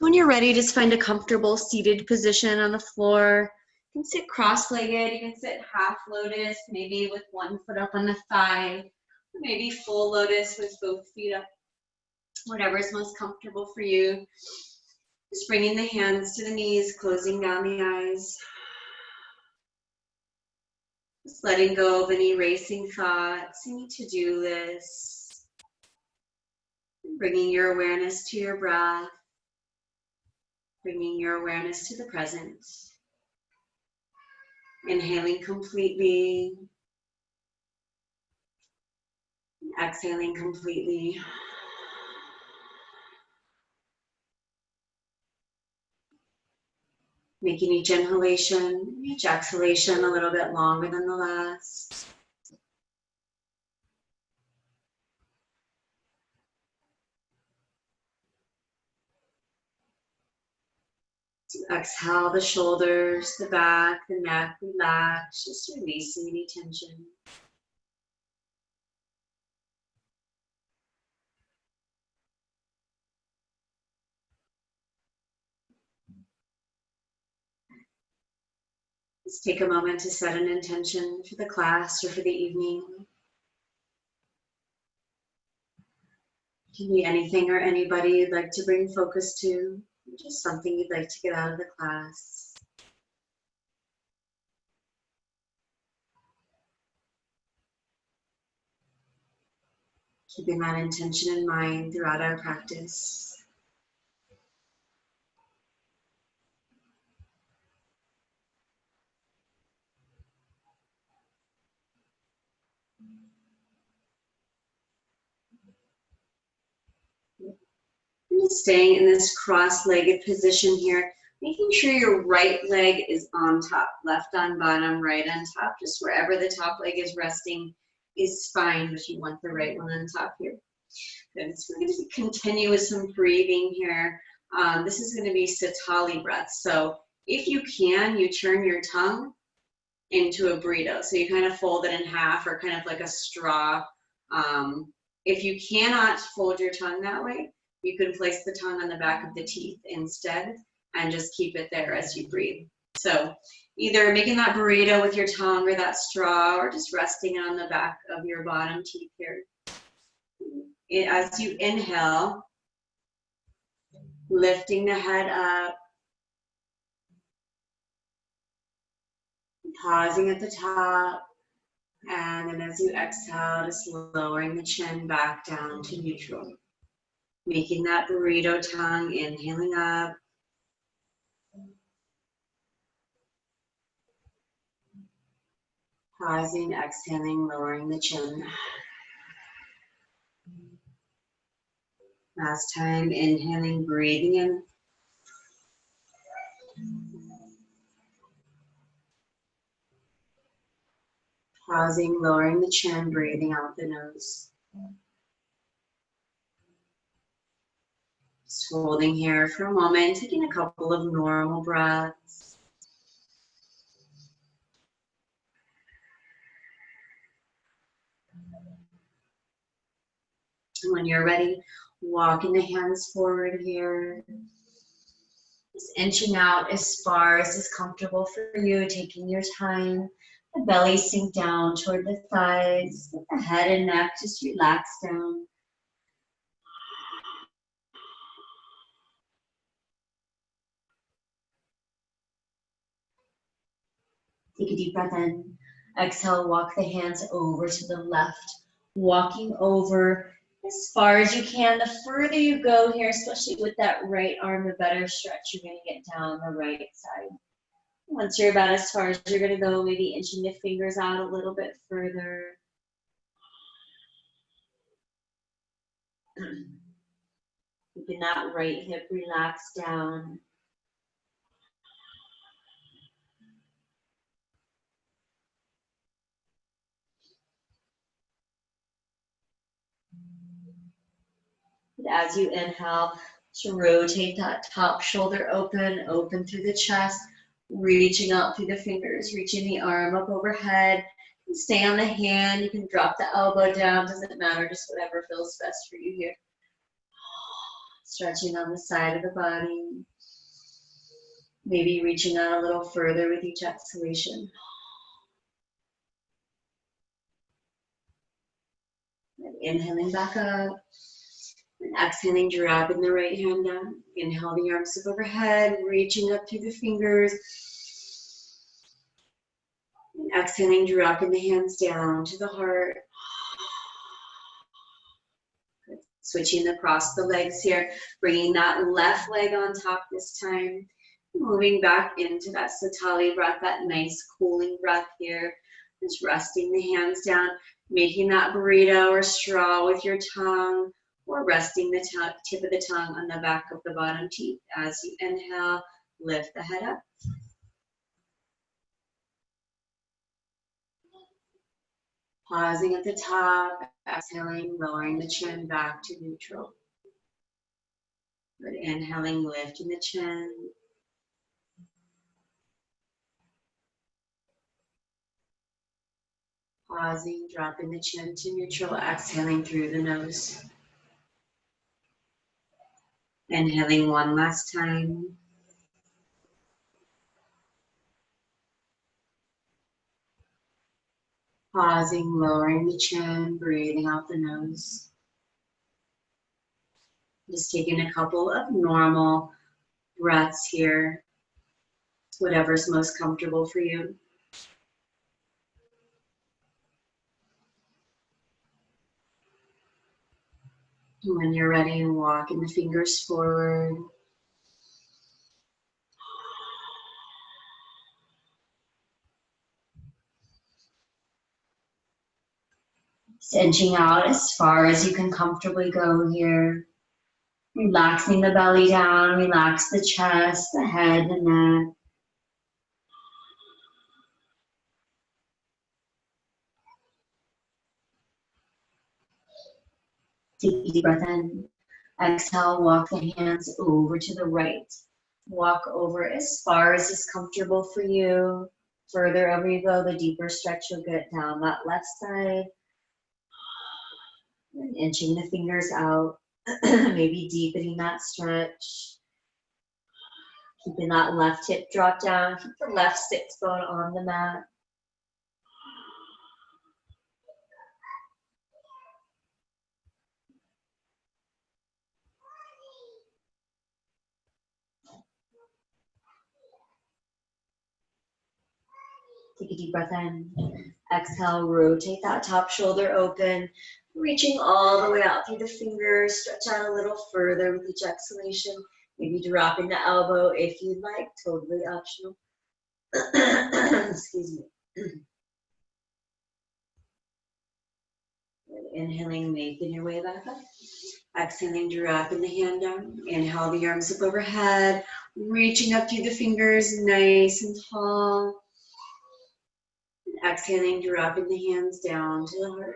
When you're ready, just find a comfortable seated position on the floor. You can sit cross-legged, you can sit half lotus, maybe with one foot up on the thigh, or maybe full lotus with both feet up, whatever is most comfortable for you. Just bringing the hands to the knees, closing down the eyes. Just letting go of any racing thoughts, any to-do lists. Bringing your awareness to your breath. Bringing your awareness to the present. Inhaling completely. Exhaling completely. Making each inhalation, each exhalation a little bit longer than the last. To exhale, the shoulders, the back, the neck, relax, just releasing any tension. Just take a moment to set an intention for the class or for the evening. It can be anything or anybody you'd like to bring focus to, just something you'd like to get out of the class. Keeping that intention in mind throughout our practice. Staying in this cross-legged position here, making sure your right leg is on top, left on bottom, right on top, just wherever the top leg is resting is fine, but you want the right one on top here. Good. So we're going to continue with some breathing here. This is going to be Satali breath. So if you can, you turn your tongue into a burrito. So you kind of fold it in half or kind of like a straw. If you cannot fold your tongue that way, you can place the tongue on the back of the teeth instead and just keep it there as you breathe. So either making that burrito with your tongue or that straw or just resting on the back of your bottom teeth here. As you inhale, lifting the head up, pausing at the top, and then as you exhale, just lowering the chin back down to neutral. Making that burrito tongue, inhaling up. Pausing, exhaling, lowering the chin. Last time, inhaling, breathing in. Pausing, lowering the chin, breathing out the nose. Just holding here for a moment, taking a couple of normal breaths. And when you're ready, walking the hands forward here. Just inching out as far as is comfortable for you, taking your time. The belly sink down toward the thighs. Let the head and neck just relax down. Take a deep breath in. Exhale, walk the hands over to the left. Walking over as far as you can. The further you go here, especially with that right arm, the better stretch you're going to get down the right side. Once you're about as far as you're going to go, maybe inching the fingers out a little bit further. Keeping that right hip relaxed down. As you inhale, to rotate that top shoulder open, open through the chest, reaching out through the fingers, reaching the arm up overhead. You can stay on the hand, you can drop the elbow down, doesn't matter, just whatever feels best for you here. Stretching on the side of the body. Maybe reaching out a little further with each exhalation. And inhaling back up. And exhaling, dropping the right hand down. Inhale the arms up overhead, reaching up through the fingers. And exhaling, dropping the hands down to the heart. Switching across the legs here, bringing that left leg on top this time. Moving back into that Satali breath, that nice cooling breath here. Just resting the hands down, making that burrito or straw with your tongue, or resting the tip of the tongue on the back of the bottom teeth. As you inhale, lift the head up. Pausing at the top, exhaling, lowering the chin back to neutral. Good. Inhaling, lifting the chin. Pausing, dropping the chin to neutral, exhaling through the nose. Inhaling one last time. Pausing, lowering the chin, breathing out the nose. Just taking a couple of normal breaths here, whatever's most comfortable for you. And when you're ready, walking the fingers forward. Inching out as far as you can comfortably go here. Relaxing the belly down, relax the chest, the head, the neck. Take a deep breath in. Exhale, walk the hands over to the right. Walk over as far as is comfortable for you. Further over you go, the deeper stretch you'll get down that left side. And inching the fingers out, maybe deepening that stretch. Keeping that left hip drop down, keep the left sits bone on the mat. Take a deep breath in. Exhale, rotate that top shoulder open, reaching all the way out through the fingers. Stretch out a little further with each exhalation. Maybe dropping the elbow if you'd like, totally optional. Excuse me. Inhaling, making your way back up. Exhaling, dropping the hand down. Inhale the arms up overhead, reaching up through the fingers, nice and tall. Exhaling, dropping the hands down to the heart.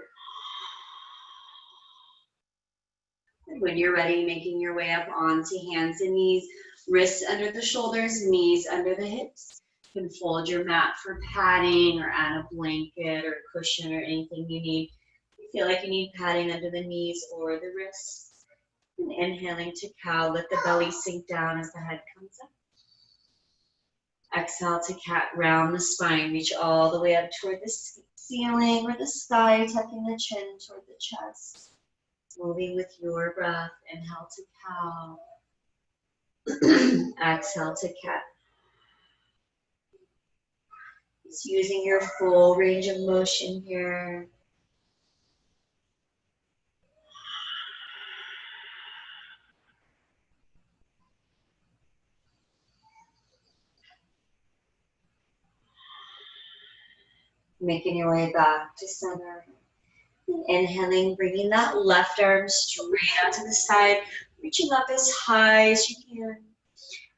And when you're ready, making your way up onto hands and knees, wrists under the shoulders, knees under the hips. You can fold your mat for padding or add a blanket or cushion or anything you need. You feel like you need padding under the knees or the wrists. And inhaling to cow, let the belly sink down as the head comes up. Exhale to cat, round the spine, reach all the way up toward the ceiling or the sky, tucking the chin toward the chest. Moving with your breath, inhale to cow. Exhale to cat. Just using your full range of motion here. Making your way back to center. Inhaling, bringing that left arm straight out to the side, reaching up as high as you can.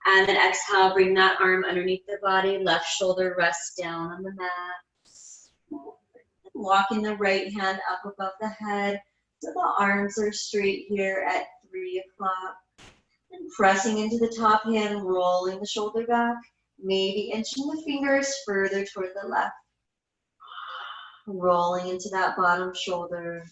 And then exhale, bring that arm underneath the body, left shoulder rests down on the mat. Walking the right hand up above the head, so the arms are straight here at 3 o'clock. And pressing into the top hand, rolling the shoulder back, maybe inching the fingers further toward the left. Rolling into that bottom shoulder.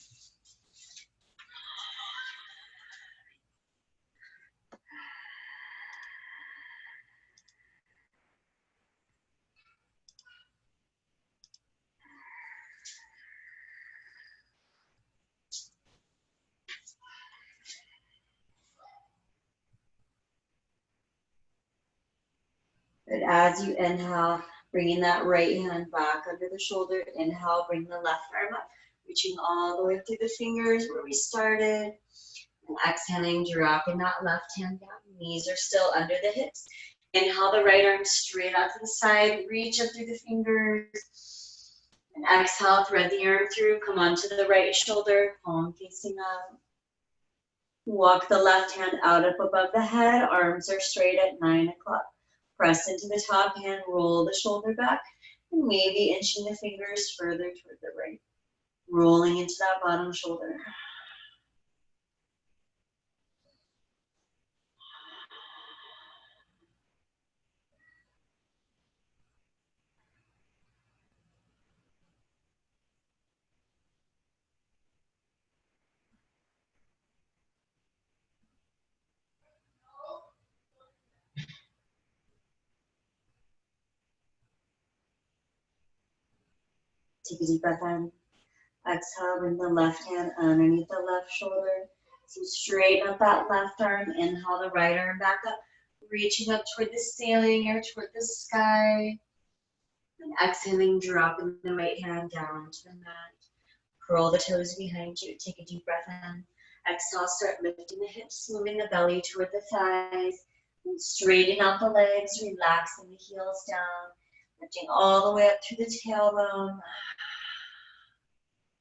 But as you inhale, bringing that right hand back under the shoulder. Inhale, bring the left arm up, reaching all the way through the fingers where we started. And exhaling, dropping that left hand down. Knees are still under the hips. Inhale the right arm straight out to the side. Reach up through the fingers. And exhale, thread the arm through. Come onto the right shoulder, palm facing up. Walk the left hand out up above the head. Arms are straight at 9 o'clock. Press into the top hand, roll the shoulder back, and maybe inching the fingers further toward the right. Rolling into that bottom shoulder. Take a deep breath in. Exhale, bring the left hand underneath the left shoulder. So straighten up that left arm. Inhale the right arm back up, reaching up toward the ceiling or toward the sky. And exhaling, dropping the right hand down to the mat. Curl the toes behind you. Take a deep breath in. Exhale, start lifting the hips, moving the belly toward the thighs. And straighten out the legs, relaxing the heels down. Lifting all the way up through the tailbone.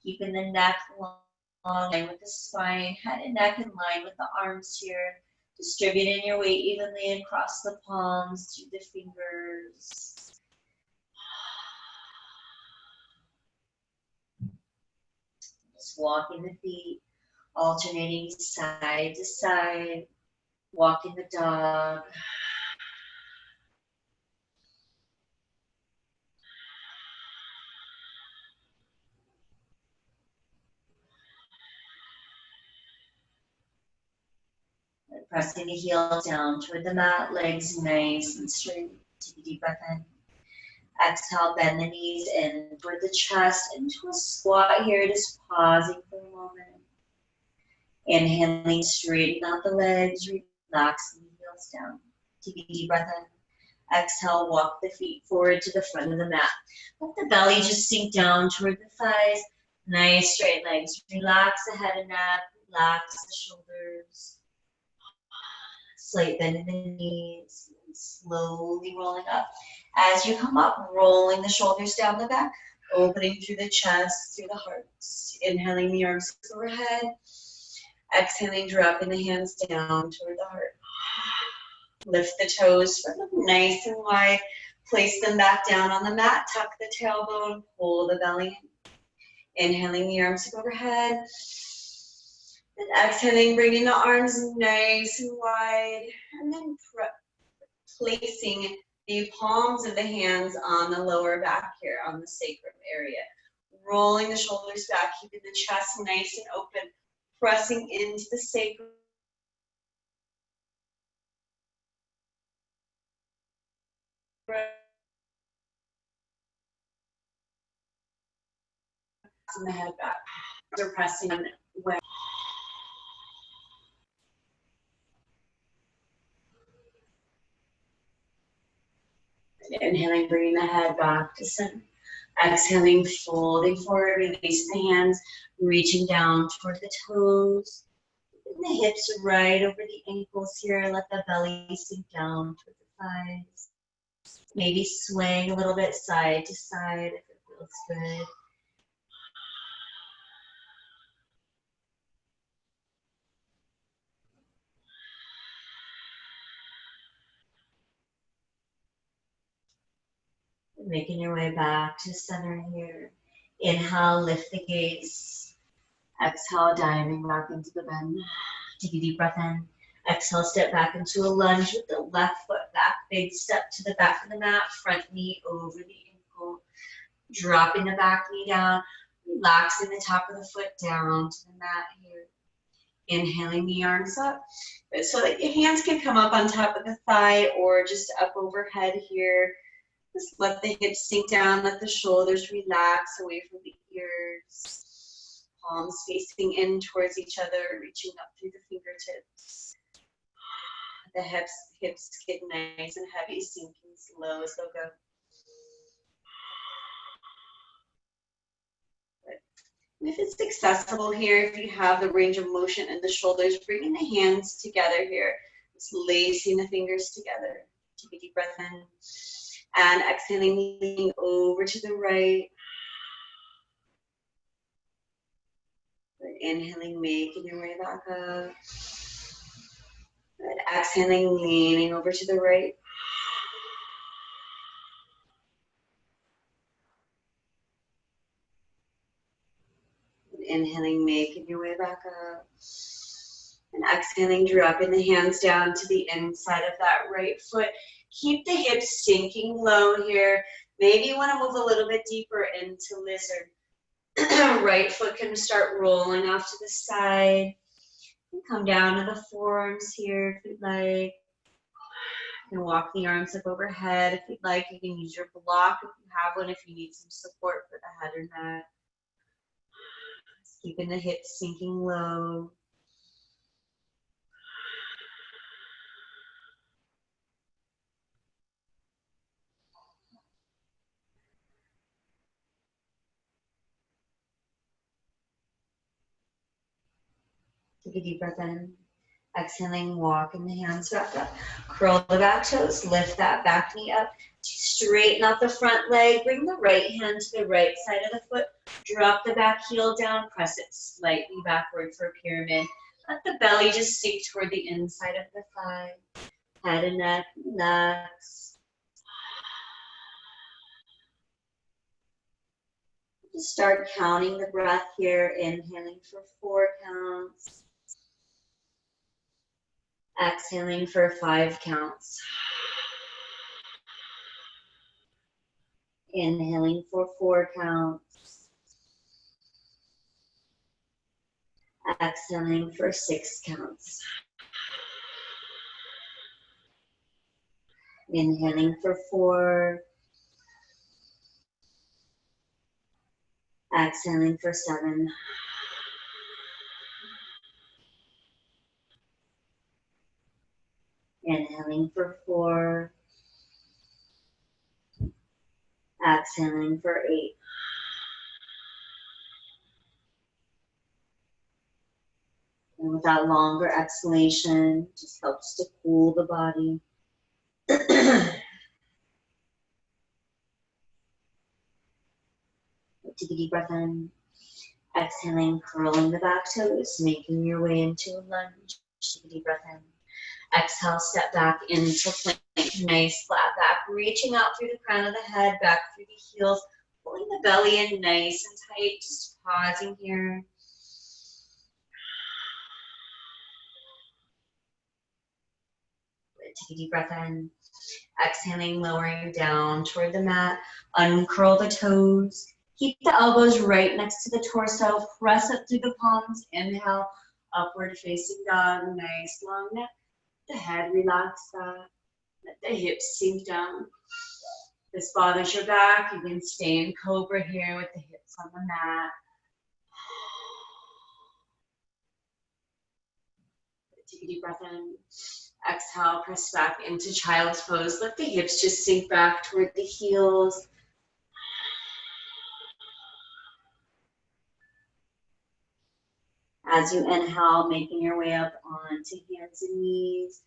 Keeping the neck long line with the spine, head and neck in line with the arms here. Distributing your weight evenly across the palms through the fingers. Just walking the feet, alternating side to side, walking the dog. Pressing the heels down toward the mat, legs nice and straight. Take a deep breath in. Exhale, bend the knees in toward the chest, into a squat here, just pausing for a moment. Inhaling, straighten out the legs, relaxing the heels down. Take a deep breath in. Exhale, walk the feet forward to the front of the mat. Let the belly just sink down toward the thighs. Nice straight legs. Relax the head and neck, relax the shoulders. Slight bend in the knees, slowly rolling up. As you come up, rolling the shoulders down the back, opening through the chest, through the heart. Inhaling the arms overhead. Exhaling, dropping the hands down toward the heart. Lift the toes, spread them nice and wide. Place them back down on the mat. Tuck the tailbone, pull the belly in. Inhaling the arms overhead. And exhaling, bringing the arms nice and wide. And then placing the palms of the hands on the lower back here, on the sacrum area. Rolling the shoulders back, keeping the chest nice and open. Pressing into the sacrum. And the head back. We're pressing on way. Inhaling, bringing the head back to center. Exhaling, folding forward, release the hands, reaching down toward the toes. The hips right over the ankles here. Let the belly sink down toward the thighs. Maybe swaying a little bit side to side if it feels good. Making your way back to center here. Inhale, lift the gaze. Exhale, diving back into the bend. Take a deep breath in. Exhale, step back into a lunge with the left foot back. Big step to the back of the mat, front knee over the ankle. Dropping the back knee down, relaxing the top of the foot down to the mat here. Inhaling the arms up so that your hands can come up on top of the thigh or just up overhead here. Just let the hips sink down, let the shoulders relax away from the ears. Palms facing in towards each other, reaching up through the fingertips. The hips get nice and heavy, sinking slow as they'll go. And if it's accessible here, if you have the range of motion in the shoulders, bringing the hands together here, just lacing the fingers together. Take a deep breath in. And exhaling, leaning over to the right. Good. Inhaling, making your way back up. Good. Exhaling, leaning over to the right. Good. Inhaling, making your way back up. And exhaling, dropping the hands down to the inside of that right foot. Keep the hips sinking low here. Maybe you want to move a little bit deeper into lizard. Right foot can start rolling off to the side. You can come down to the forearms here if you'd like. You can walk the arms up overhead if you'd like. You can use your block if you have one, if you need some support for the head or neck. Just keeping the hips sinking low. Take a deep breath in. Exhaling, walking the hands back up. Curl the back toes, lift that back knee up. Straighten out the front leg. Bring the right hand to the right side of the foot. Drop the back heel down. Press it slightly backward for a pyramid. Let the belly just sink toward the inside of the thigh. Head and neck, relax. Just start counting the breath here. Inhaling for 4 counts. Exhaling for 5 counts. Inhaling for 4 counts. Exhaling for 6 counts. Inhaling for 4. Exhaling for 7. Inhaling for 4. Exhaling for 8. And with that longer exhalation, just helps to cool the body. Take a deep breath in. Exhaling, curling the back toes, making your way into a lunge. Take a deep breath in. Exhale, step back into plank. Nice flat back, reaching out through the crown of the head, back through the heels, pulling the belly in nice and tight, just pausing here. Take a deep breath in. Exhaling, lowering down toward the mat. Uncurl the toes. Keep the elbows right next to the torso. Press up through the palms. Inhale, upward facing dog. Nice long neck. The head, relax that. Let the hips sink down. If this bothers your back, you can stay in cobra here with the hips on the mat. Take a deep breath in. Exhale, press back into child's pose. Let the hips just sink back toward the heels. As you inhale, making your way up onto hands and knees.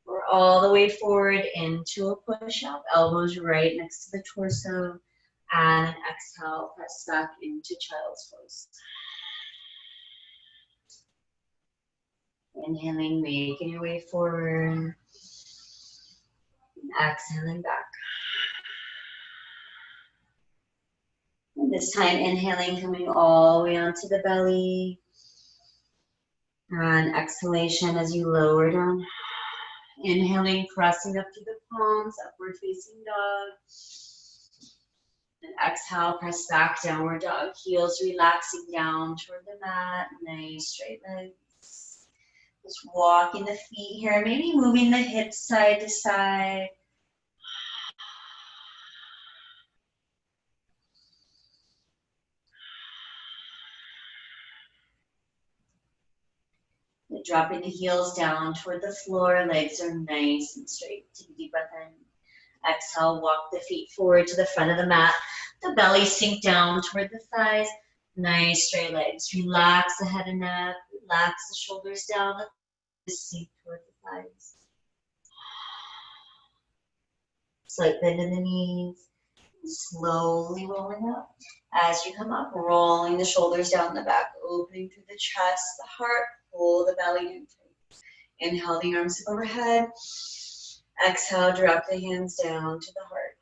Or all the way forward into a push-up. Elbows right next to the torso. And an exhale, press back into child's pose. Inhaling, making your way forward. And exhaling back. And this time, inhaling, coming all the way onto the belly. And exhalation as you lower down. Inhaling, pressing up to the palms, upward facing dog. And exhale, press back, downward dog. Heels relaxing down toward the mat. Nice straight legs. Just walking the feet here, maybe moving the hips side to side. Dropping the heels down toward the floor, legs are nice and straight. Take a deep breath in. Exhale, walk the feet forward to the front of the mat. The belly sink down toward the thighs. Nice straight legs. Relax the head and neck. Relax the shoulders down. Just sink toward the thighs. Slight bend in the knees. Slowly rolling up. As you come up, rolling the shoulders down the back, opening through the chest, the heart, pull the belly in. Inhale the arms overhead. Exhale, drop the hands down to the heart.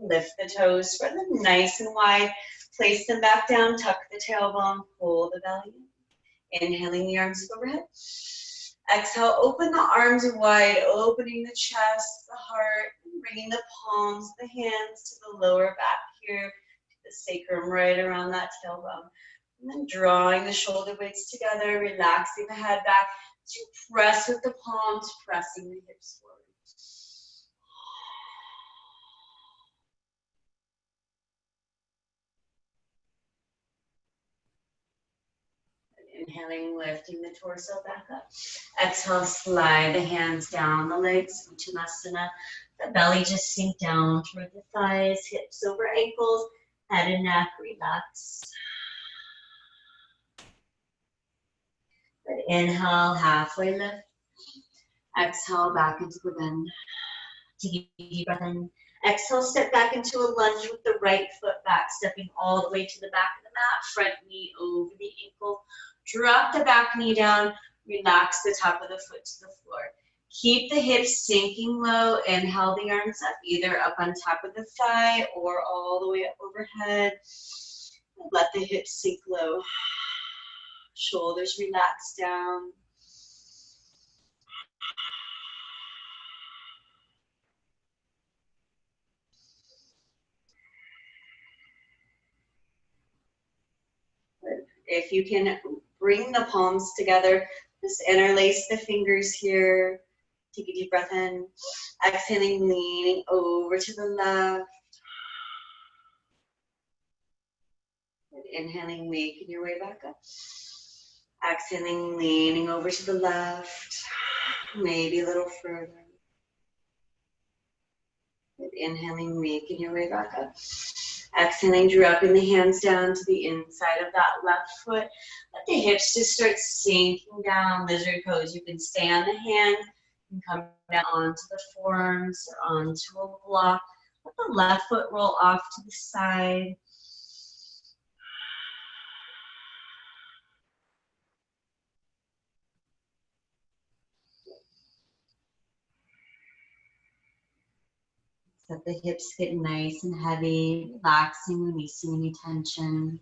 Lift the toes, spread them nice and wide. Place them back down, tuck the tailbone, pull the belly in. Inhaling the arms overhead. Exhale, open the arms wide, opening the chest, the heart, bringing the palms, the hands to the lower back here, to the sacrum right around that tailbone. And then drawing the shoulder blades together, relaxing the head back to press with the palms, pressing the hips forward. Inhaling, lifting the torso back up. Exhale, slide the hands down the legs, Uttanasana. The belly just sink down toward the thighs, hips over ankles, head and neck, relax. Good. Inhale, halfway lift. Exhale, back into the bend. Take a deep breath in. Exhale, step back into a lunge with the right foot back, stepping all the way to the back of the mat, front knee over the ankle. Drop the back knee down, relax the top of the foot to the floor. Keep the hips sinking low, inhale the arms up, either up on top of the thigh or all the way up overhead. Let the hips sink low. Shoulders relax down. If you can bring the palms together, just interlace the fingers here. Take a deep breath in. Exhaling, leaning over to the left. Inhaling, making your way back up. Exhaling, leaning over to the left. Maybe a little further. Inhaling, making your way back up. Exhaling, dropping the hands down to the inside of that left foot. Let the hips just start sinking down, lizard pose. You can stay on the hand and come down onto the forearms or onto a block. Let the left foot roll off to the side. Let the hips get nice and heavy, relaxing, releasing any tension.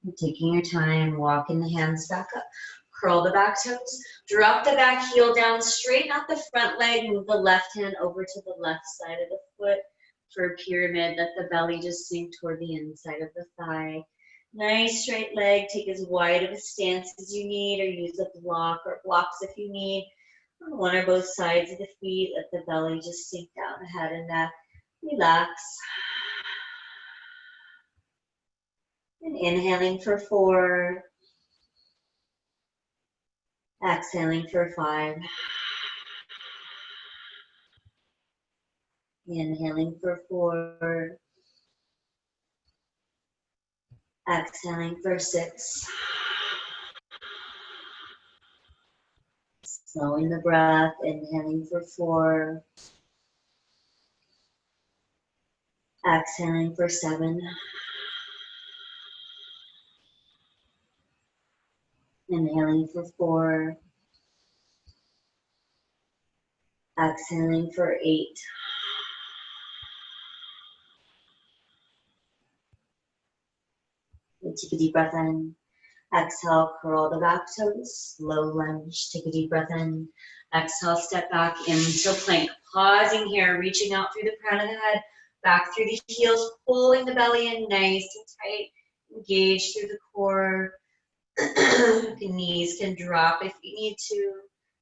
And taking your time, walking the hands back up. Curl the back toes. Drop the back heel down, straighten out the front leg, move the left hand over to the left side of the foot for a pyramid. Let the belly just sink toward the inside of the thigh. Nice straight leg. Take as wide of a stance as you need, or use a block or blocks if you need. On one or both sides of the feet, let the belly just sink down the head and neck. Relax. And inhaling for 4. Exhaling for 5. Inhaling for 4. Exhaling for 6. Slowing the breath, inhaling for 4. Exhaling for 7. Inhaling for 4. Exhaling for 8. And take a deep breath in. Exhale, curl the back toes. Low lunge. Take a deep breath in. Exhale, step back into plank. Pausing here, reaching out through the crown of the head, back through the heels, pulling the belly in nice and tight. Engage through the core. The knees can drop if you need to.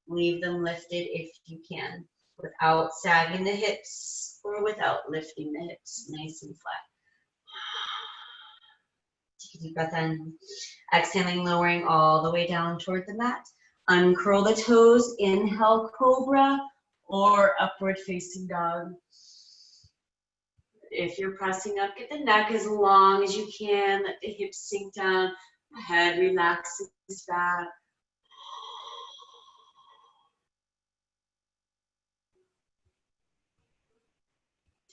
Leave them lifted if you can, without sagging the hips or without lifting the hips, nice and flat. Take a deep breath in. Exhaling, lowering all the way down toward the mat. Uncurl the toes. Inhale, cobra or upward facing dog. If you're pressing up, get the neck as long as you can. Let the hips sink down. Head relaxes back.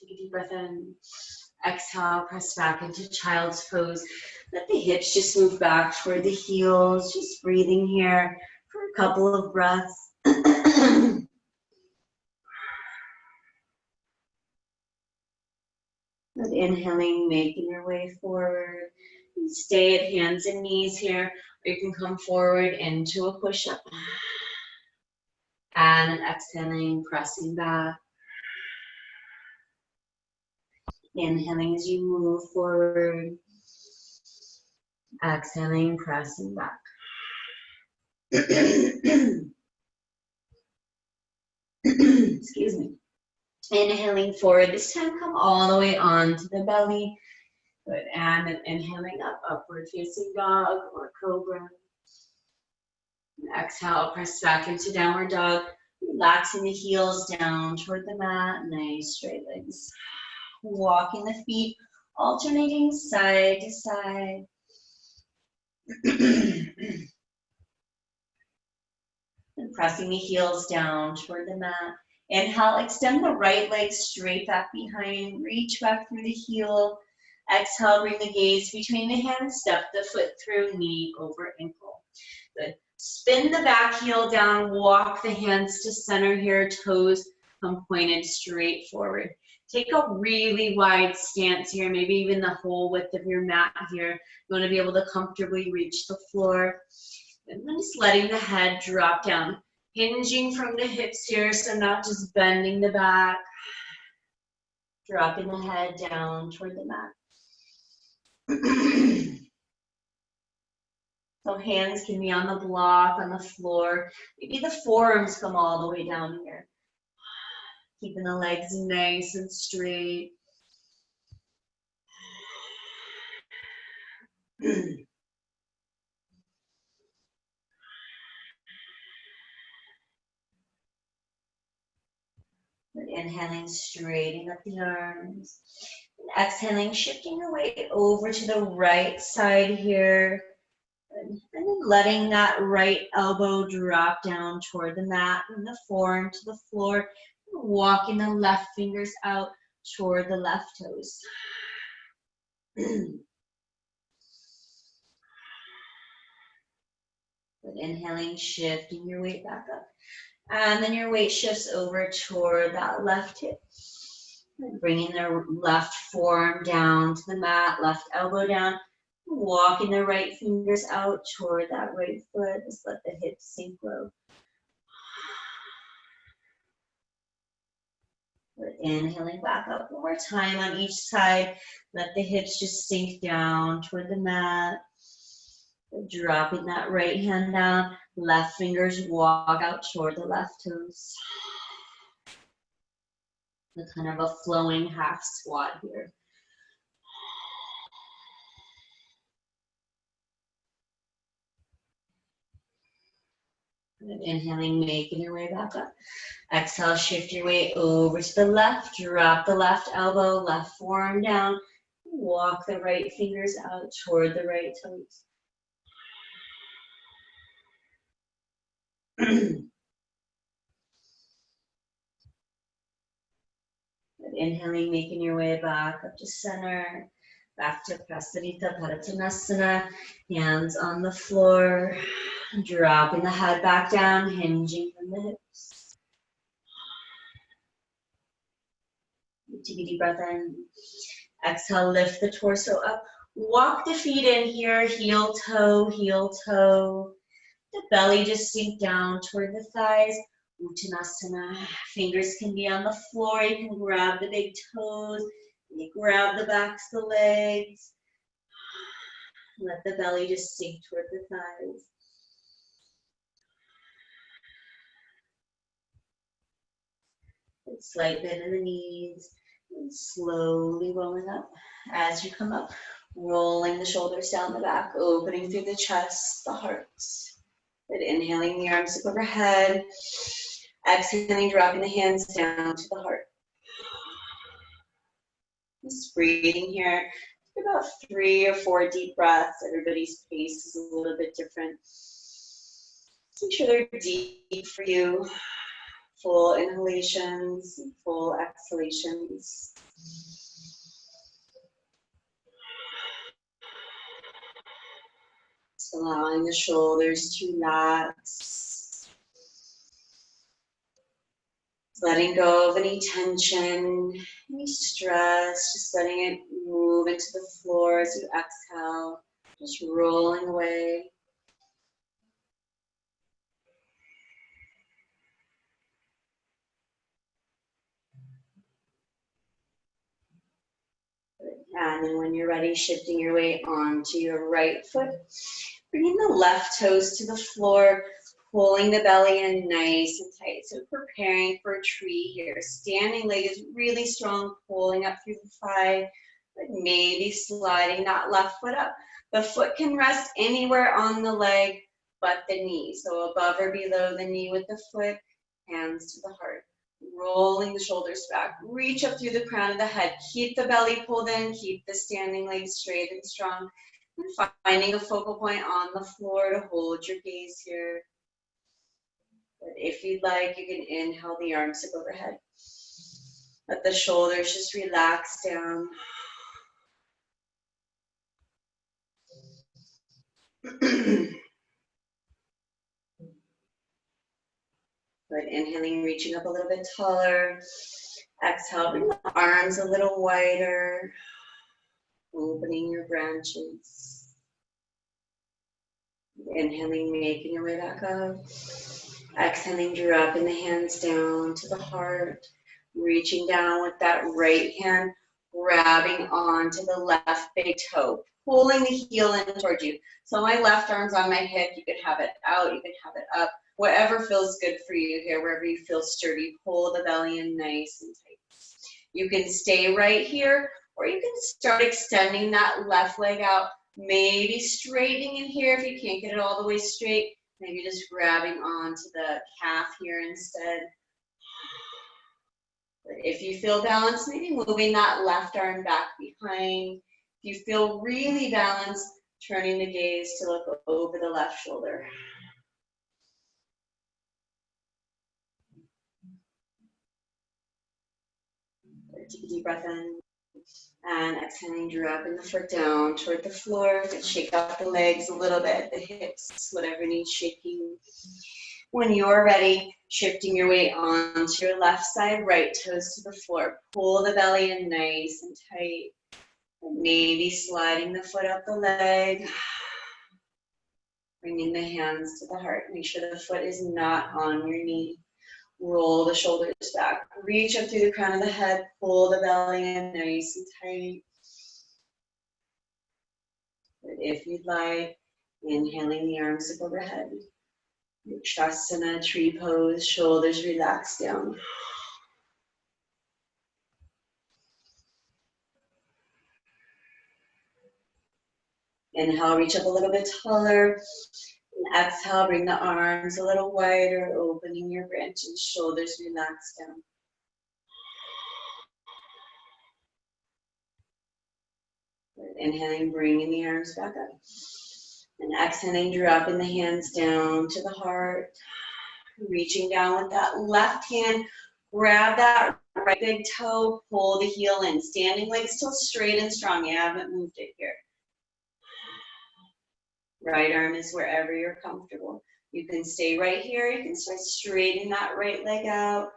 Take a deep breath in. Exhale, press back into child's pose. Let the hips just move back toward the heels. Just breathing here for a couple of breaths. And inhaling, making your way forward. Stay at hands and knees here, or you can come forward into a push-up. And exhaling, pressing back. Inhaling as you move forward. Exhaling, pressing back. Excuse me. Inhaling forward. This time come all the way onto the belly. Good. And then inhaling up, upward facing dog or cobra. Exhale, press back into downward dog. Relaxing the heels down toward the mat. Nice straight legs. Walking the feet, alternating side to side. And pressing the heels down toward the mat. Inhale, extend the right leg straight back behind. Reach back through the heel. Exhale, bring the gaze between the hands. Step the foot through, knee over ankle. Good. Spin the back heel down. Walk the hands to center here. Toes come pointed straight forward. Take a really wide stance here, maybe even the whole width of your mat here. You want to be able to comfortably reach the floor. And then just letting the head drop down. Hinging from the hips here, so not just bending the back. Dropping the head down toward the mat. So hands can be on the block, on the floor. Maybe the forearms come all the way down here. Keeping the legs nice and straight. Inhaling, straightening up the arms. And exhaling, shifting your weight over to the right side here. And then letting that right elbow drop down toward the mat and the forearm to the floor. Walking the left fingers out toward the left toes. But inhaling, shifting your weight back up. And then your weight shifts over toward that left hip. And bringing the left forearm down to the mat, left elbow down. Walking the right fingers out toward that right foot. Just let the hips sink low. We're inhaling back up one more time on each side. Let the hips just sink down toward the mat. Dropping that right hand down. Left fingers walk out toward the left toes. The kind of a flowing half squat here. And inhaling, making your way back up. Exhale, shift your weight over to the left. Drop the left elbow, left forearm down. Walk the right fingers out toward the right toes. Inhaling, making your way back up to center. Back to Prasarita Paratanasana. Hands on the floor. Dropping the head back down, hinging from the hips. Take a deep breath in. Exhale, lift the torso up. Walk the feet in here, heel toe, heel toe. The belly just sink down toward the thighs. Uttanasana. Fingers can be on the floor. You can grab the big toes. You grab the backs of the legs. Let the belly just sink toward the thighs. Slight bend in the knees, and slowly rolling up. As you come up, rolling the shoulders down the back, opening through the chest, the heart. Good. Inhaling the arms up overhead. Exhaling, dropping the hands down to the heart. Just breathing here. About 3 or 4 deep breaths. Everybody's pace is a little bit different. Make sure they're deep for you. Full inhalations, full exhalations. Just allowing the shoulders to relax. Letting go of any tension, any stress, just letting it move into the floor as you exhale, just rolling away. And then when you're ready, shifting your weight onto your right foot. Bringing the left toes to the floor, pulling the belly in nice and tight. So preparing for a tree here. Standing leg is really strong, pulling up through the thigh, but maybe sliding that left foot up. The foot can rest anywhere on the leg but the knee. So above or below the knee with the foot, hands to the heart. Rolling the shoulders back, reach up through the crown of the head, keep the belly pulled in, keep the standing leg straight and strong, and finding a focal point on the floor to hold your gaze here. But if you'd like, you can inhale the arms up overhead. Let the shoulders just relax down. Good, inhaling, reaching up a little bit taller. Exhale, bring the arms a little wider. Opening your branches. Inhaling, making your way back up. Exhaling, dropping the hands down to the heart. Reaching down with that right hand, grabbing onto the left big toe. Pulling the heel in towards you. So my left arm's on my hip. You could have it out, you could have it up. Whatever feels good for you here, wherever you feel sturdy, pull the belly in nice and tight. You can stay right here, or you can start extending that left leg out, maybe straightening in here if you can't get it all the way straight. Maybe just grabbing onto the calf here instead. But if you feel balanced, maybe moving that left arm back behind. If you feel really balanced, turning the gaze to look over the left shoulder. Take a deep breath in. And exhaling, dropping the foot down toward the floor. Shake out the legs a little bit, the hips, whatever needs shaking. When you're ready, shifting your weight onto your left side, right toes to the floor. Pull the belly in nice and tight. Maybe sliding the foot up the leg. Bringing the hands to the heart. Make sure the foot is not on your knee. Roll the shoulders back. Reach up through the crown of the head. Pull the belly in nice and tight. But if you'd like, inhaling the arms up overhead. Utrasana, tree pose, shoulders relax down. Inhale, reach up a little bit taller. And exhale, bring the arms a little wider, opening your branches, shoulders relax down. Inhaling, bringing the arms back up. And exhaling, dropping the hands down to the heart. Reaching down with that left hand, grab that right big toe, pull the heel in. Standing leg still straight and strong. You haven't moved it here. Right arm is wherever you're comfortable. You can stay right here. You can start straightening that right leg out.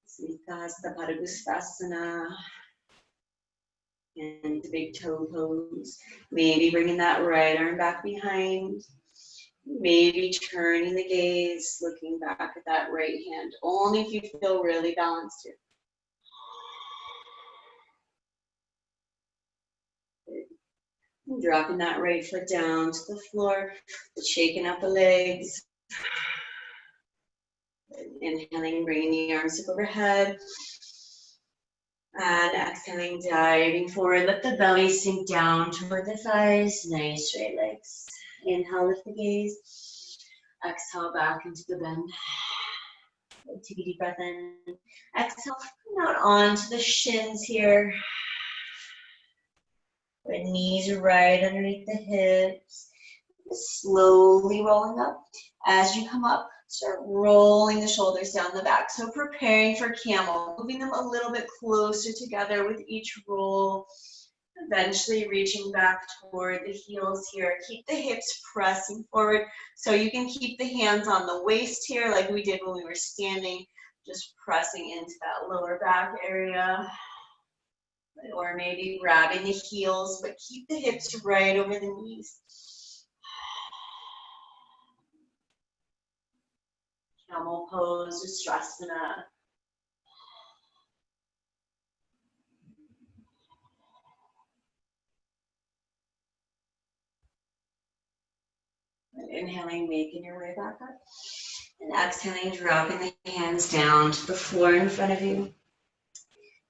Smita Padagustasana. And the big toe pose. Maybe bringing that right arm back behind. Maybe turning the gaze, looking back at that right hand. Only if you feel really balanced here. And dropping that right foot down to the floor, shaking out the legs. Inhaling, bringing the arms up overhead. And exhaling, diving forward. Let the belly sink down toward the thighs. Nice straight legs. Inhale, lift the gaze. Exhale, back into the bend. Take a deep breath in. Exhale, come out onto the shins here. Right knees are right underneath the hips. Slowly rolling up. As you come up, start rolling the shoulders down the back. So preparing for camel, moving them a little bit closer together with each roll. Eventually reaching back toward the heels here. Keep the hips pressing forward so you can keep the hands on the waist here like we did when we were standing. Just pressing into that lower back area. Or maybe grabbing the heels, but keep the hips right over the knees. Camel pose or Strasana. Inhaling, making your way back up. And exhaling, dropping the hands down to the floor in front of you.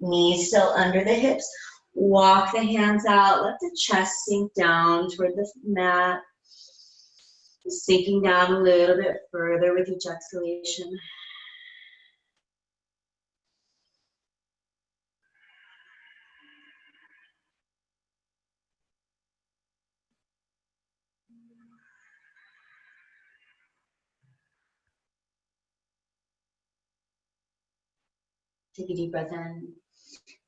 Knees still under the hips. Walk the hands out. Let the chest sink down toward the mat. Sinking down a little bit further with each exhalation. Take a deep breath in.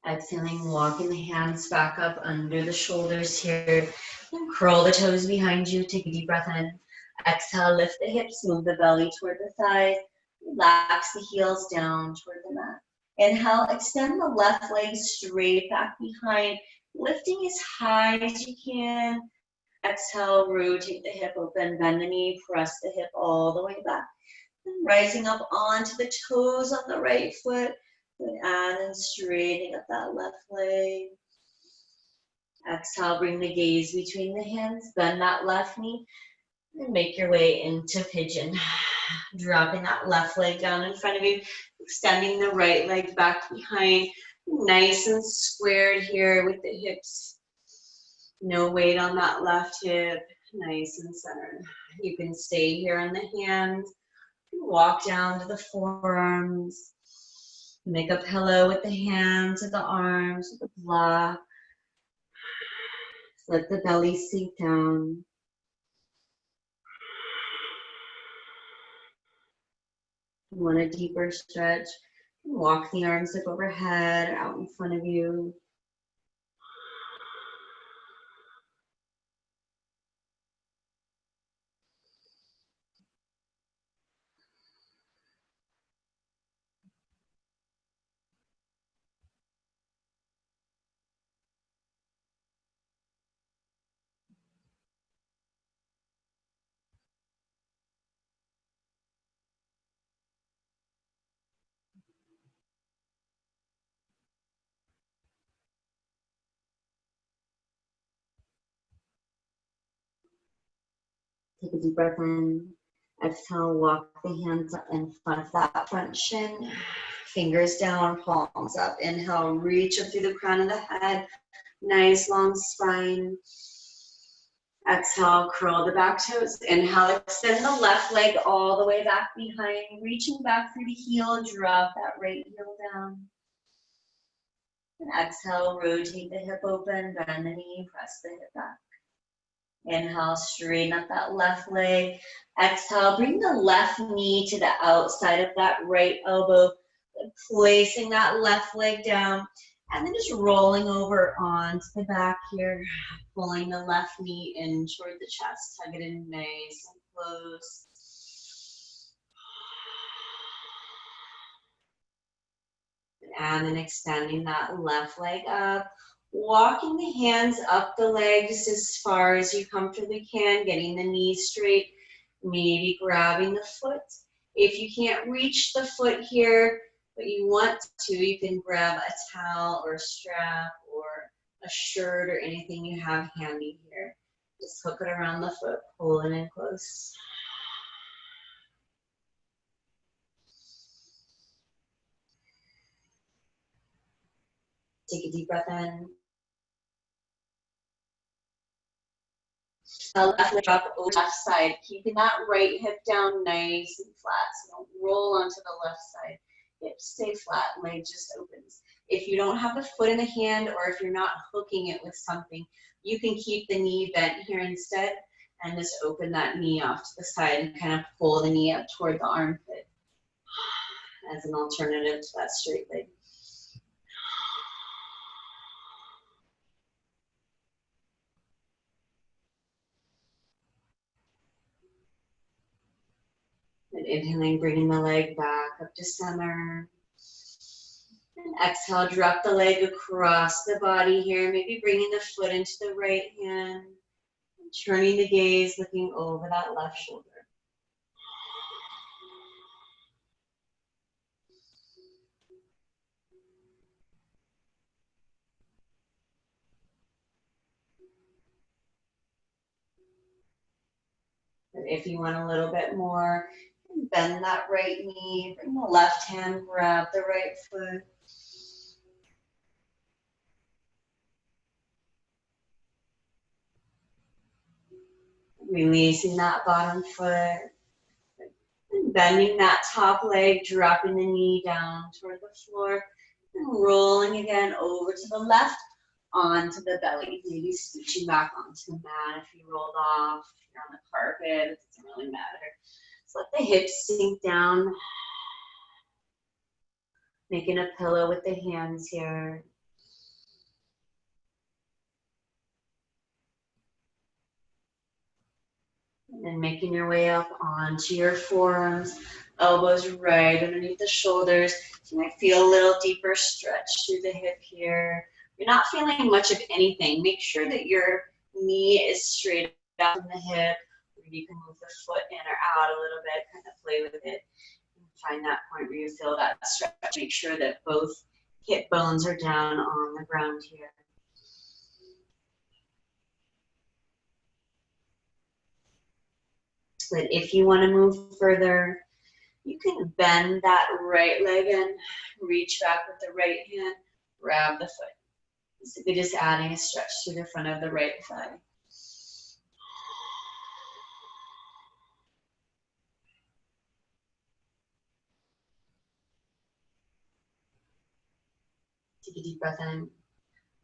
Exhaling, walking the hands back up under the shoulders here. And curl the toes behind you. Take a deep breath in. Exhale, lift the hips, move the belly toward the thighs. Relax the heels down toward the mat. Inhale, extend the left leg straight back behind, lifting as high as you can. Exhale, rotate the hip open, bend the knee, press the hip all the way back. And rising up onto the toes on the right foot. And then straightening up that left leg. Exhale, bring the gaze between the hands, bend that left knee, and make your way into pigeon. Dropping that left leg down in front of you, extending the right leg back behind, nice and squared here with the hips. No weight on that left hip, nice and centered. You can stay here on the hands, walk down to the forearms. Make a pillow with the hands or the arms, or the block. Let the belly sink down. You want a deeper stretch? Walk the arms up overhead, out in front of you. Take a deep breath in. Exhale, walk the hands up in front of that front shin. Fingers down, palms up. Inhale, reach up through the crown of the head. Nice long spine. Exhale, curl the back toes. Inhale, extend the left leg all the way back behind. Reaching back through the heel, drop that right heel down. And exhale, rotate the hip open, bend the knee, press the hip back. Inhale, straighten up that left leg. Exhale, bring the left knee to the outside of that right elbow, placing that left leg down, and then just rolling over onto the back here, pulling the left knee in toward the chest, hug it in nice and close. And then extending that left leg up. Walking the hands up the legs as far as you comfortably can, getting the knees straight, maybe grabbing the foot. If you can't reach the foot here, but you want to, you can grab a towel or a strap or a shirt or anything you have handy here. Just hook it around the foot, pull it in close. Take a deep breath in. Left leg drop over left side, keeping that right hip down nice and flat. So don't roll onto the left side. Hips stay flat, leg just opens. If you don't have the foot in the hand or if you're not hooking it with something, you can keep the knee bent here instead and just open that knee off to the side and kind of pull the knee up toward the armpit as an alternative to that straight leg. And inhaling, bringing the leg back up to center. And exhale, drop the leg across the body here. Maybe bringing the foot into the right hand. And turning the gaze, looking over that left shoulder. And if you want a little bit more, bend that right knee. Bring the left hand, grab the right foot. Releasing that bottom foot. And bending that top leg, dropping the knee down toward the floor. And rolling again over to the left, onto the belly. Maybe scooching back onto the mat if you rolled off. If you're on the carpet, it doesn't really matter. So let the hips sink down. Making a pillow with the hands here. And then making your way up onto your forearms, elbows right underneath the shoulders. You might feel a little deeper stretch through the hip here. If you're not feeling much of anything, make sure that your knee is straight out from the hip. Maybe you can move the foot in or out a little bit, kind of play with it. And find that point where you feel that stretch. Make sure that both hip bones are down on the ground here. But if you want to move further, you can bend that right leg and reach back with the right hand, grab the foot. So you're just adding a stretch to the front of the right thigh. Take a deep breath in.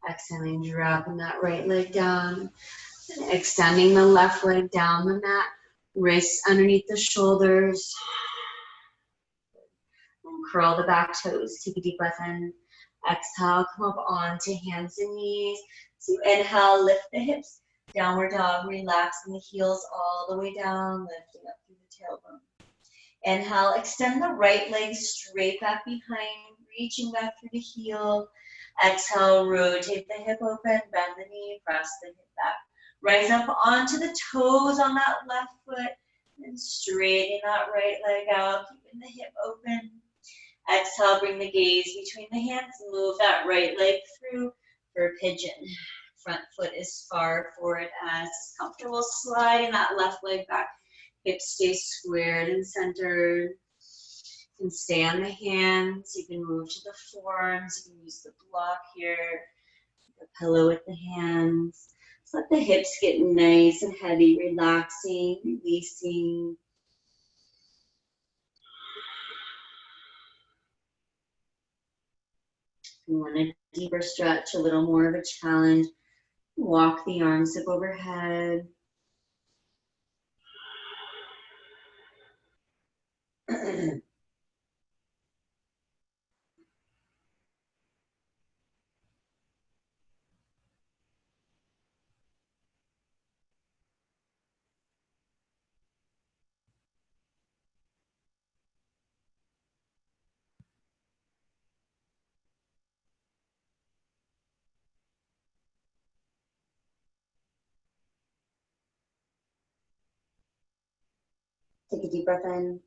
Exhaling, dropping that right leg down. And extending the left leg down the mat. Wrists underneath the shoulders. And curl the back toes. Take a deep breath in. Exhale, come up onto hands and knees. So you inhale, lift the hips. Downward dog, relaxing the heels all the way down, lifting up through the tailbone. Inhale, extend the right leg straight back behind, reaching back through the heel. Exhale, rotate the hip open, bend the knee, press the hip back. Rise up onto the toes on that left foot, and straighten that right leg out, keeping the hip open. Exhale, bring the gaze between the hands, move that right leg through for pigeon. Front foot as far forward as is comfortable, sliding that left leg back. Hips stay squared and centered. You can stay on the hands. You can move to the forearms. You can use the block here, the pillow with the hands. Just let the hips get nice and heavy, relaxing, releasing. If you want a deeper stretch, a little more of a challenge, walk the arms up overhead. Take a deep breath in.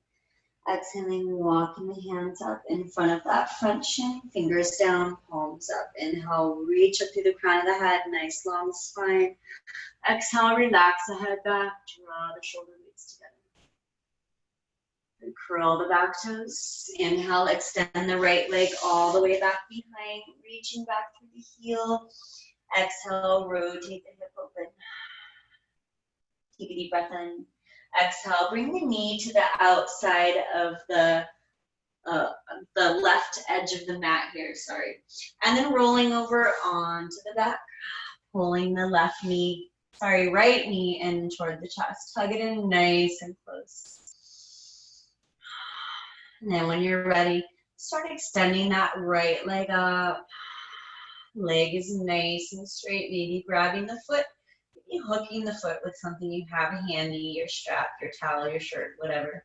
Exhaling, walking the hands up in front of that front shin, fingers down, palms up. Inhale, reach up through the crown of the head, nice long spine. Exhale, relax the head back, draw the shoulder blades together. And curl the back toes. Inhale, extend the right leg all the way back behind, reaching back through the heel. Exhale, rotate the hip open. Take a deep breath in. Exhale, bring the knee to the outside of the left edge of the mat here, sorry. And then rolling over onto the back, pulling the right knee in toward the chest. Hug it in nice and close. And then when you're ready, start extending that right leg up. Leg is nice and straight, maybe grabbing the foot, maybe hooking the foot with something you have handy, your strap, your towel, your shirt, whatever.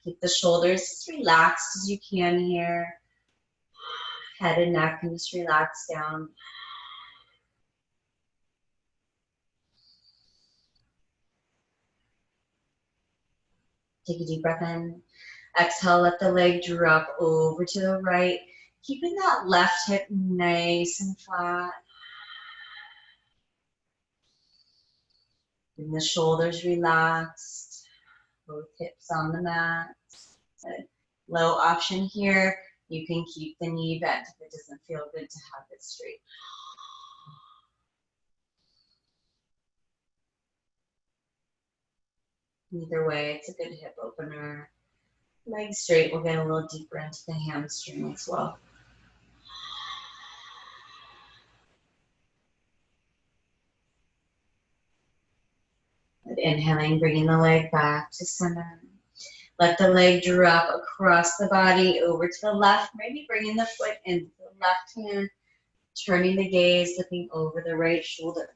Keep the shoulders as relaxed as you can here. Head and neck can just relax down. Take a deep breath in. Exhale, let the leg drop over to the right. Keeping that left hip nice and flat. And the shoulders relaxed. Both hips on the mat. Good. Low option here. You can keep the knee bent if it doesn't feel good to have it straight. Either way, it's a good hip opener. Legs straight, we'll get a little deeper into the hamstring as well. Good. Inhaling, bringing the leg back to center. Let the leg drop across the body over to the left, maybe bringing the foot into the left hand, turning the gaze, looking over the right shoulder.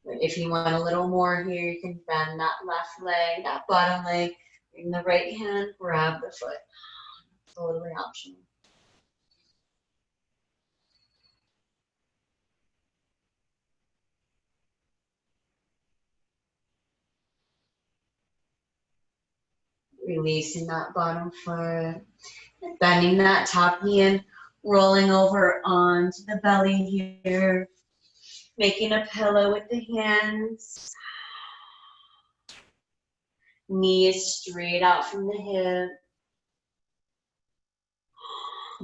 If you want a little more here, you can bend that left leg, that bottom leg, bring the right hand, grab the foot. Totally optional. Releasing that bottom foot, bending that top knee in, rolling over onto the belly here, making a pillow with the hands. Knee is straight out from the hip.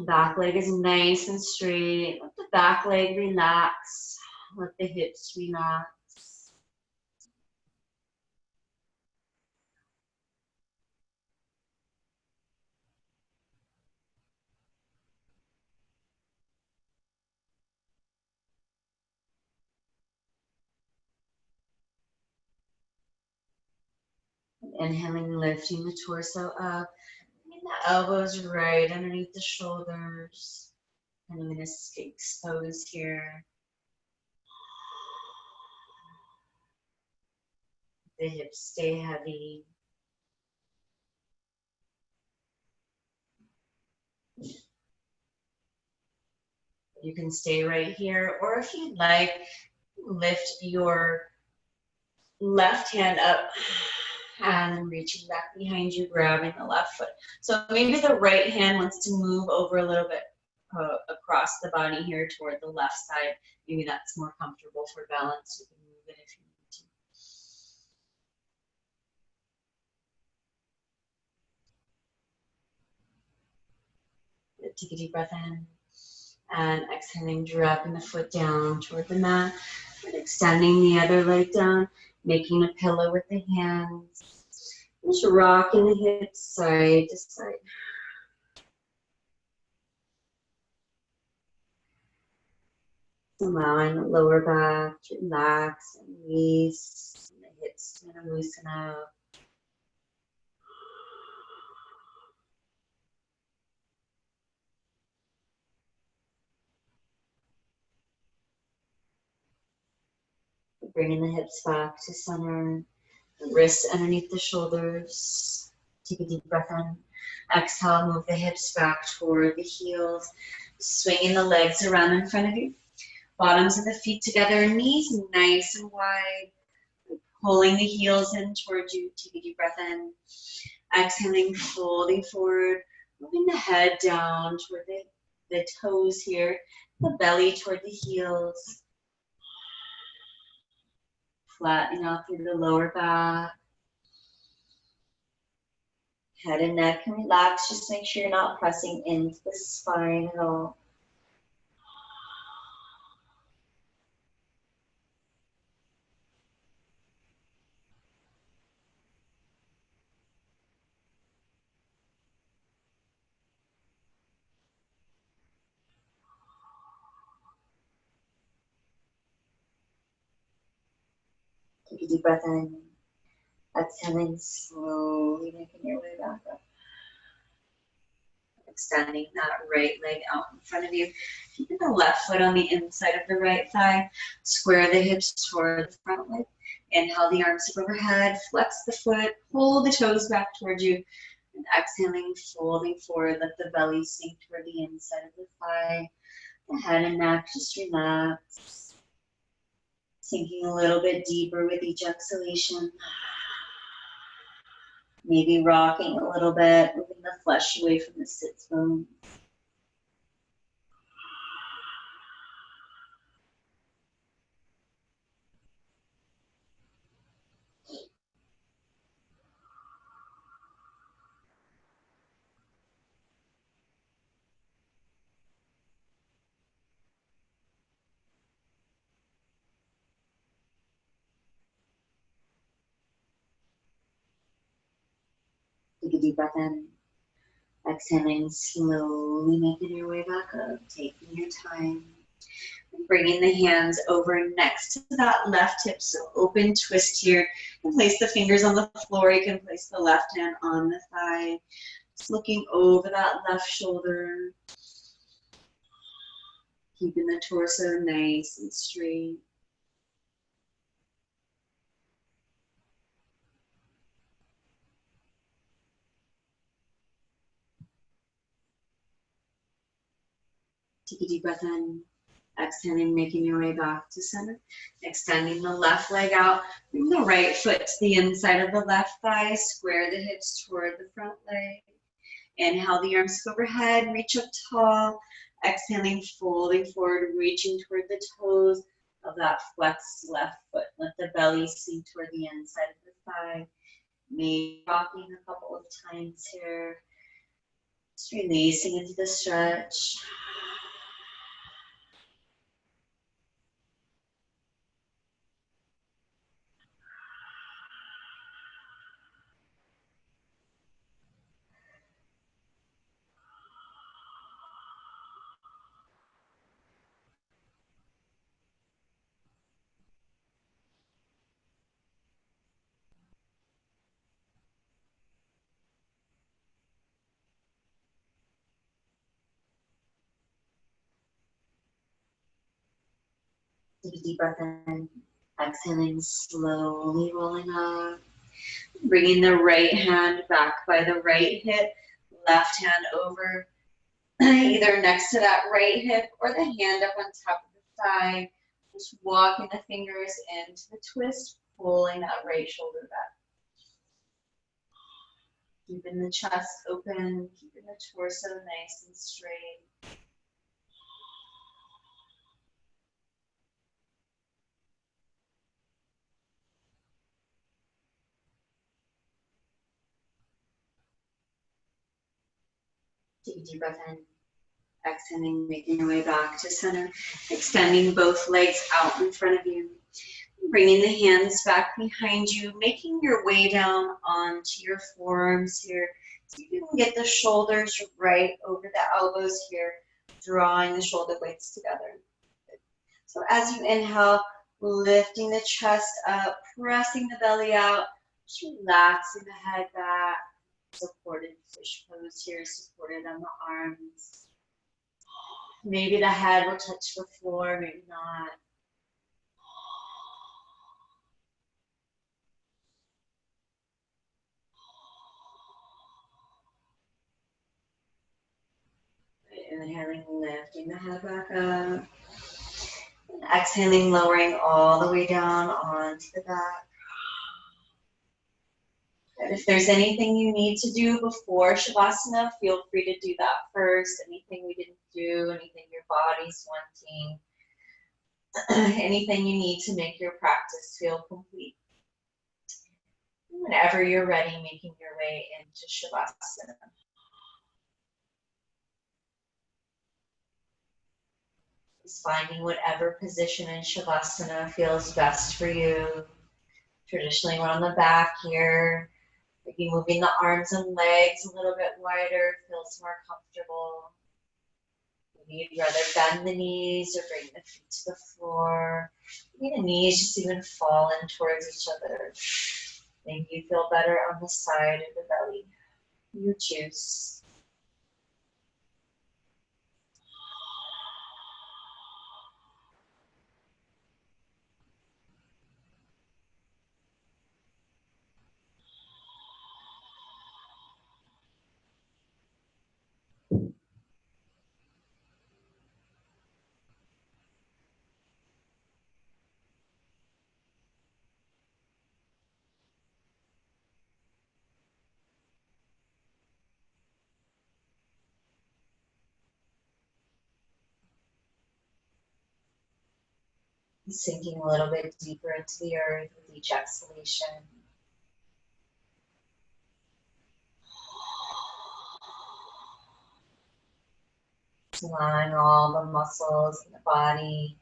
Back leg is nice and straight. Let the back leg relax. Let the hips relax. Inhaling, lifting the torso up. Bringing the elbows right underneath the shoulders. And I'm going to stay exposed here. The hips stay heavy. You can stay right here, or if you'd like, lift your left hand up and then reaching back behind you, grabbing the left foot. So maybe the right hand wants to move over a little bit across the body here toward the left side. Maybe that's more comfortable for balance. You can move it if you need to. Take a deep breath in and exhaling, dropping the foot down toward the mat and extending the other leg down, making a pillow with the hands. Just rocking the hips side to side. Allowing the lower back to relax and release, and the hips to loosen out. Bringing the hips back to center, the wrists underneath the shoulders. Take a deep breath in. Exhale, move the hips back toward the heels. Swinging the legs around in front of you. Bottoms of the feet together, knees nice and wide. Pulling the heels in towards you. Take a deep breath in. Exhaling, folding forward. Moving the head down toward the toes here. The belly toward the heels. Flattening out through the lower back. Head and neck can relax. Just make sure you're not pressing into the spine at all. Take a deep breath in. Exhaling, slowly making your way back up. Extending that right leg out in front of you. Keeping the left foot on the inside of the right thigh. Square the hips toward the front leg. Inhale the arms up overhead. Flex the foot. Pull the toes back towards you. And exhaling, folding forward. Let the belly sink toward the inside of the thigh. The head and neck just relax. Sinking a little bit deeper with each exhalation. Maybe rocking a little bit, moving the flesh away from the sits bone. Take a deep breath in. Exhaling, slowly making your way back up, taking your time. Bringing the hands over next to that left hip, so open twist here. You can place the fingers on the floor, you can place the left hand on the thigh. Just looking over that left shoulder. Keeping the torso nice and straight. Take a deep breath in. Exhaling, making your way back to center. Extending the left leg out. Bring the right foot to the inside of the left thigh. Square the hips toward the front leg. Inhale the arms overhead. Reach up tall. Exhaling, folding forward, reaching toward the toes of that flexed left foot. Let the belly sink toward the inside of the thigh. Maybe rocking a couple of times here. Just releasing into the stretch. Take a deep breath in. Exhaling, slowly rolling up. Bringing the right hand back by the right hip. Left hand over, either next to that right hip or the hand up on top of the thigh. Just walking the fingers into the twist, pulling that right shoulder back. Keeping the chest open, keeping the torso nice and straight. Take a deep breath in. Exhaling, making your way back to center. Extending both legs out in front of you. Bringing the hands back behind you, making your way down onto your forearms here. So you can get the shoulders right over the elbows here, drawing the shoulder blades together. So as you inhale, lifting the chest up, pressing the belly out, just relaxing the head back. Supported fish pose here, supported on the arms. Maybe the head will touch the floor, maybe not. Inhaling, lifting the head back up. And exhaling, lowering all the way down onto the back. And if there's anything you need to do before Shavasana, feel free to do that first. Anything we didn't do, anything your body's wanting, anything you need to make your practice feel complete. Whenever you're ready, making your way into Shavasana. Just finding whatever position in Shavasana feels best for you. Traditionally, we're on the back here. Maybe moving the arms and legs a little bit wider feels more comfortable. Maybe you'd rather bend the knees or bring the feet to the floor. Maybe the knees just even fall in towards each other. Maybe you feel better on the side of the belly. You choose. Sinking a little bit deeper into the earth with each exhalation. Allowing all the muscles in the body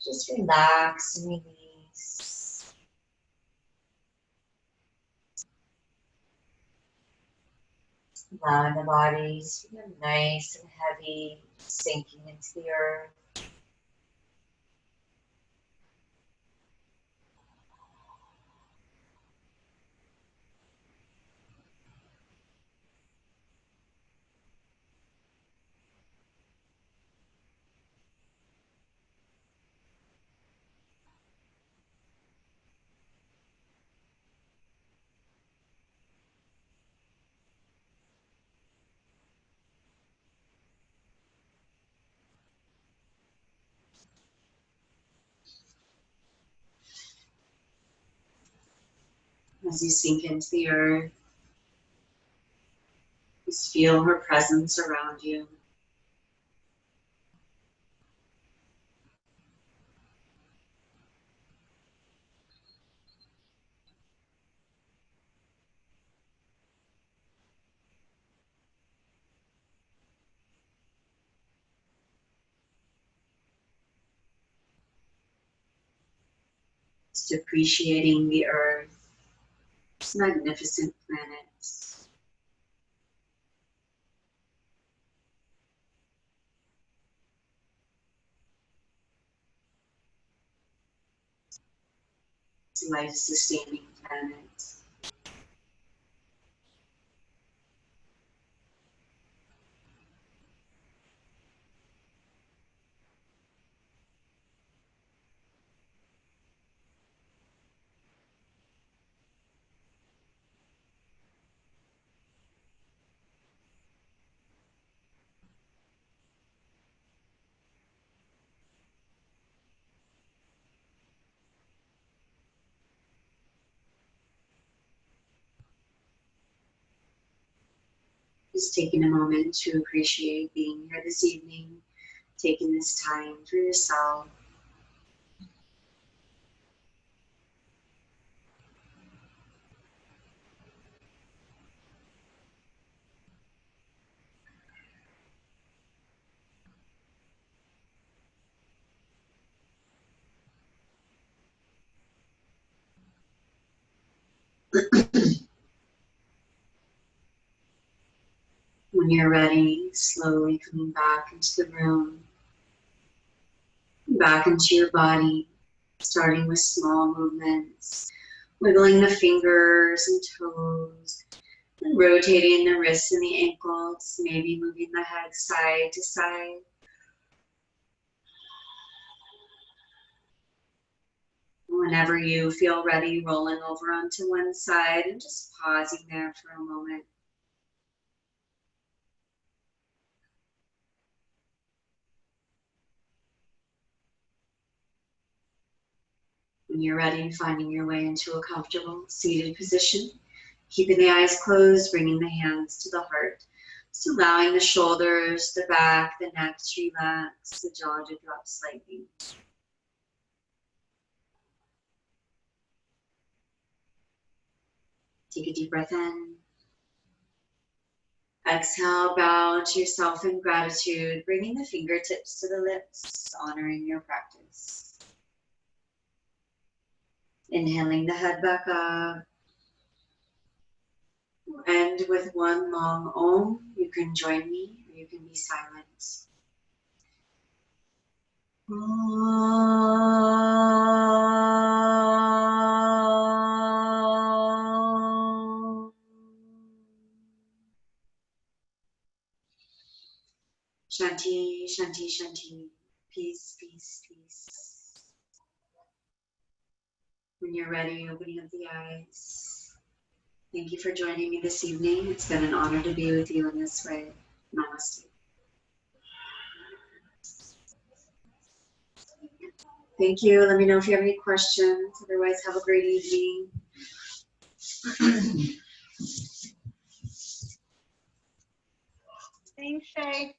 just relax and release. Allowing the body to become nice and heavy, sinking into the earth. As you sink into the earth, just feel her presence around you. Just appreciating the earth, this magnificent planet. This life-sustaining planet. Just taking a moment to appreciate being here this evening, taking this time for yourself. When you're ready, slowly coming back into the room, back into your body, starting with small movements, wiggling the fingers and toes, and rotating the wrists and the ankles, maybe moving the head side to side. Whenever you feel ready, rolling over onto one side and just pausing there for a moment. When you're ready, finding your way into a comfortable seated position, keeping the eyes closed, bringing the hands to the heart, just allowing the shoulders, the back, the neck to relax, the jaw to drop slightly. Take a deep breath in. Exhale, bow to yourself in gratitude, bringing the fingertips to the lips, honoring your practice. Inhaling the head back up. We'll end with one long Om. You can join me or you can be silent. Shanti, Shanti, Shanti. Peace, peace, peace. When you're ready, opening up the eyes. Thank you for joining me this evening. It's been an honor to be with you in this way. Namaste. Thank you. Let me know if you have any questions. Otherwise, have a great evening. Thanks, Shay.